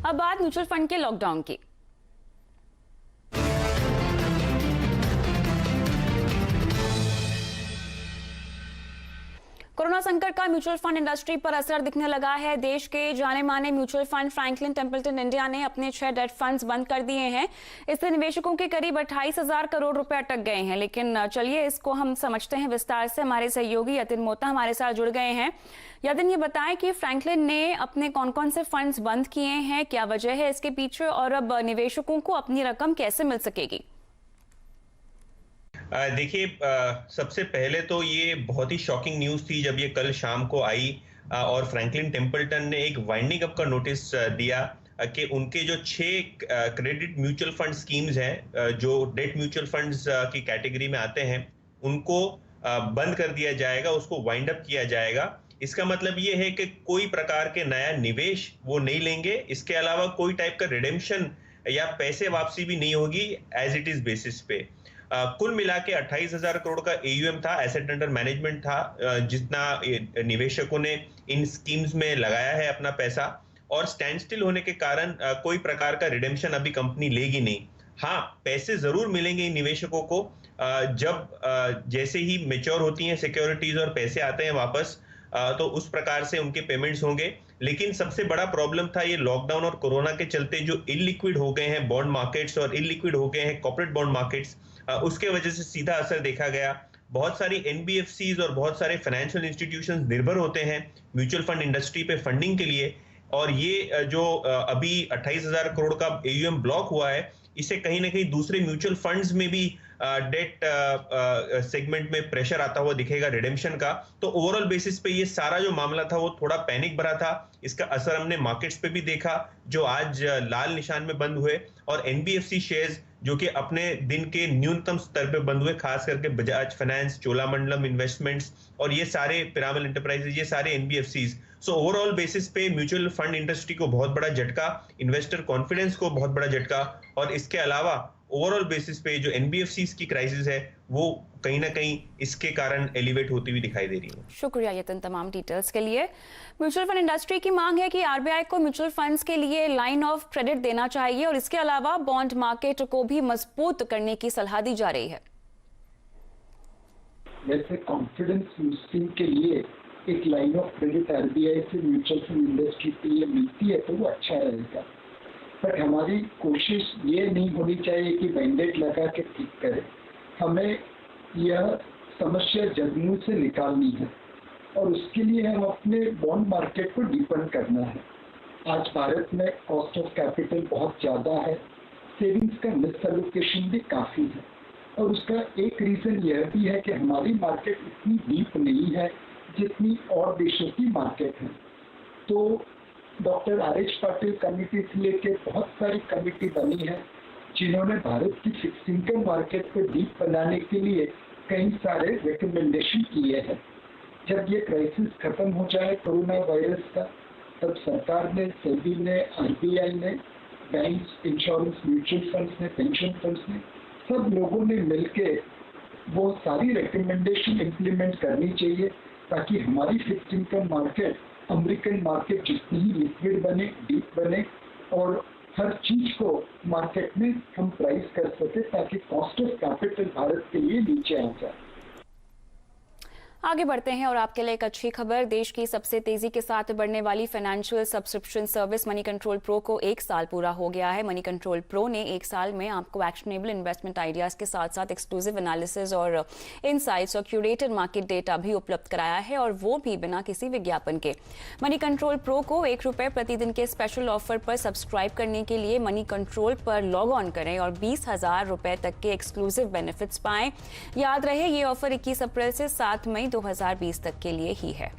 अब बात mutual fund के लॉकडाउन की। कोरोना संकट का म्यूचुअल फंड इंडस्ट्री पर असर दिखने लगा है। देश के जाने माने mutual fund Franklin Templeton India ने अपने 6 डेट फंड्स बंद कर दिए हैं। इससे निवेशकों के करीब 28,000 करोड़ रुपए अटक गए हैं। लेकिन चलिए इसको हम समझते हैं विस्तार से। हमारे सहयोगी यतिन मोता हमारे साथ जुड़ गए हैं। यतिन, ये बताएं कि फ्रैंकलिन ने अपने कौन कौन से फंड्स बंद किए हैं, क्या वजह है इसके पीछे, और अब निवेशकों को अपनी रकम कैसे मिल सकेगी? देखिए, सबसे पहले तो ये बहुत ही शॉकिंग न्यूज़ थी जब ये कल शाम को आई और फ्रैंकलिन टेम्पल्टन ने एक वाइंडिंग अप का नोटिस दिया कि उनके जो 6 क्रेडिट म्यूचुअल फंड स्कीम्स हैं जो डेट म्यूचुअल फंड्स की कैटेगरी में आते हैं, उनको बंद कर दिया जाएगा, उसको वाइंड अप किया जाएगा। इसका मतलब ये है कि कोई प्रकार के नया निवेश वो नहीं लेंगे। इसके अलावा कोई टाइप का रिडेम्पशन या पैसे वापसी भी नहीं होगी एज इट इज बेसिस पे। कुल मिला के 28,000 करोड़ का AUM था, एसेट अंडर मैनेजमेंट था, जितना निवेशकों ने इन स्कीम्स में लगाया है अपना पैसा, और स्टैंड स्टिल होने के कारण कोई प्रकार का रिडेम्पशन अभी कंपनी लेगी नहीं। हाँ, पैसे जरूर मिलेंगे इन निवेशकों को जब जैसे ही मैच्योर होती हैं सिक्योरिटीज और पैसे आते हैं वापस, तो उस प्रकार से उनके पेमेंट्स होंगे। लेकिन सबसे बड़ा प्रॉब्लम था ये लॉकडाउन और कोरोना के चलते जो इलिक्विड हो गए हैं बॉन्ड मार्केट्स और इलिक्विड हो गए हैं कॉर्पोरेट बॉन्ड मार्केट्स, उसके वजह से सीधा असर देखा गया। बहुत सारी NBFCs और बहुत सारे फाइनेंशियल इंस्टीट्यूशंस निर्भर होते हैं म्यूचुअल फंड इंडस्ट्री पे फंडिंग के लिए, और ये जो अभी 28,000 करोड़ का AUM ब्लॉक हुआ है, इसे कहीं ना कहीं दूसरे म्यूचुअल फंड्स में भी डेट सेगमेंट में प्रेशर आता हुआ दिखेगा रिडेम्पशन का। तो ओवरऑल बेसिस पे ये सारा जो मामला था वो थोड़ा पैनिक भरा था। इसका असर हमने मार्केट्स पे भी देखा जो आज लाल निशान में बंद हुए, और NBFC शेयर्स जो कि अपने दिन के न्यूनतम स्तर पे बंद हुए, खास करके बजाज फाइनेंस, चोलामंडलम इन्वेस्टमेंट्स और ये सारे पिरामल एंटरप्राइजेज, ये सारे NBFCs। सो ओवरऑल बेसिस पे म्यूचुअल फंड इंडस्ट्री को बहुत बड़ा झटका, इन्वेस्टर कॉन्फिडेंस को बहुत बड़ा झटका, और इसके अलावा ओवरऑल बेसिस पे जो NBFCs की क्राइसिस है वो कहीं ना कहीं इसके कारण एलिवेट होती हुई दिखाई दे रही है। शुक्रिया यतिन तमाम डिटेल्स के लिए। म्यूचुअल फंड इंडस्ट्री की मांग है कि RBI को म्यूचुअल फंड्स के लिए लाइन ऑफ क्रेडिट देना चाहिए और इसके अलावा बॉन्ड मार्केट को भी मजबूत करने की सलाह दी जा रही है। वैसे कॉन्फिडेंस बूस्टिंग के लिए एक लाइन ऑफ क्रेडिट RBI से म्यूचुअल फंड इंडस्ट्री के लिए मिलती है तो वो अच्छा रहेगा, बट हमारी कोशिश ये नहीं होनी चाहिए कि बैंडेड लगा के ठीक करें। हमें यह समस्या जड़ों से निकालनी है और उसके लिए हम अपने बॉन्ड मार्केट को डीपन करना है। आज भारत में कॉस्ट ऑफ कैपिटल बहुत ज़्यादा है, सेविंग्स का मिस एलोकेशन भी काफ़ी है, और उसका एक रीज़न यह भी है कि हमारी मार्केट इतनी डीप नहीं है जितनी और देशों की मार्केट है। तो डॉक्टर RH पाटिल कमेटी से लेकर बहुत सारी कमेटी बनी है जिन्होंने भारत की फिक्स इनकम मार्केट को डीप बनाने के लिए कई सारे रिकमेंडेशन किए हैं। जब ये क्राइसिस खत्म हो जाए कोरोना वायरस का, तब सरकार ने, सेबी ने, RBI ने, बैंक्स, इंश्योरेंस, म्यूचुअल फंड्स ने, पेंशन फंड्स ने, सब लोगों ने मिलकर वो सारी रिकमेंडेशन इम्प्लीमेंट करनी चाहिए ताकि हमारी fix income market American market जितनी ही लिक्विड बने, डीप बने, और हर चीज को मार्केट में हम प्राइस कर सके ताकि कॉस्ट ऑफ कैपिटल भारत के लिए नीचे आ जाए। आगे बढ़ते हैं और आपके लिए एक अच्छी खबर। देश की सबसे तेजी के साथ बढ़ने वाली financial subscription service money control pro को 1 साल पूरा हो गया है। मनी कंट्रोल प्रो ने 1 साल में आपको एक्शनेबल इन्वेस्टमेंट आइडियाज के साथ साथ एक्सक्लूसिव एनालिसिस और इनसाइट्स और क्यूरेटेड मार्केट डेटा भी उपलब्ध कराया है, और वो भी बिना किसी विज्ञापन के। मनी कंट्रोल प्रो को ₹1 प्रतिदिन के स्पेशल ऑफर पर सब्सक्राइब करने के लिए मनी कंट्रोल पर लॉग ऑन करें और ₹20,000 तक के एक्सक्लूसिव बेनिफिट्स पाएं। याद रहे, ये ऑफर 21 अप्रैल से 7 मई 2020 तक के लिए ही है।